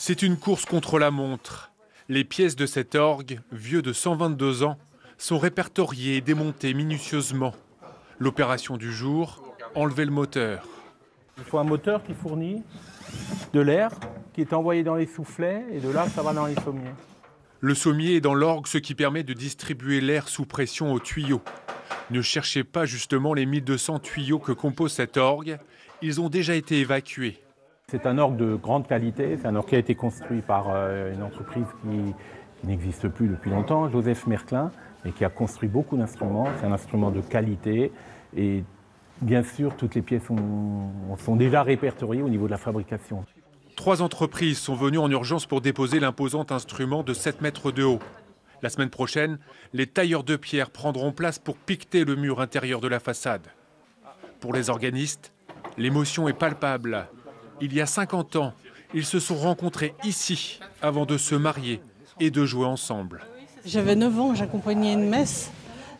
C'est une course contre la montre. Les pièces de cet orgue, vieux de 122 ans, sont répertoriées et démontées minutieusement. L'opération du jour, enlever le moteur. Il faut un moteur qui fournit de l'air, qui est envoyé dans les soufflets, et de là, ça va dans les sommiers. Le sommier est dans l'orgue, ce qui permet de distribuer l'air sous pression aux tuyaux. Ne cherchez pas justement les 1200 tuyaux que compose cet orgue. Ils ont déjà été évacués. C'est un orgue de grande qualité. C'est un orgue qui a été construit par une entreprise qui n'existe plus depuis longtemps, Joseph Merklin, et qui a construit beaucoup d'instruments. C'est un instrument de qualité. Et bien sûr, toutes les pièces sont déjà répertoriées au niveau de la fabrication. 3 entreprises sont venues en urgence pour déposer l'imposant instrument de 7 mètres de haut. La semaine prochaine, les tailleurs de pierre prendront place pour piqueter le mur intérieur de la façade. Pour les organistes, l'émotion est palpable. Il y a 50 ans, ils se sont rencontrés ici avant de se marier et de jouer ensemble. J'avais 9 ans, j'accompagnais une messe.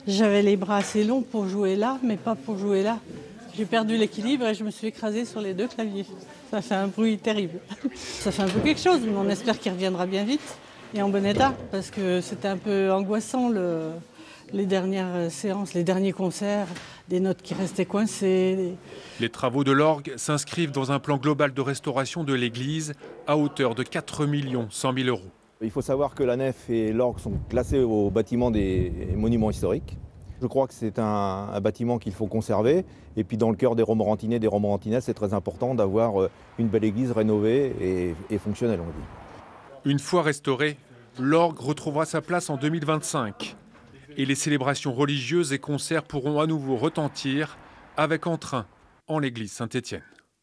J'avais les bras assez longs pour jouer là, mais pas pour jouer là. J'ai perdu l'équilibre et je me suis écrasée sur les 2 claviers. Ça fait un bruit terrible. Ça fait un peu quelque chose, mais on espère qu'il reviendra bien vite et en bon état, parce que c'était un peu angoissant les dernières séances, les derniers concerts, des notes qui restaient coincées. Les travaux de l'orgue s'inscrivent dans un plan global de restauration de l'église à hauteur de 4 100 000 €. Il faut savoir que la nef et l'orgue sont classés au bâtiment des monuments historiques. Je crois que c'est un bâtiment qu'il faut conserver. Et puis dans le cœur des Romorantinais et des Romorantinaises, c'est très important d'avoir une belle église rénovée et fonctionnelle, on dit. Une fois restauré, l'orgue retrouvera sa place en 2025. Et les célébrations religieuses et concerts pourront à nouveau retentir avec entrain en l'église Saint-Étienne.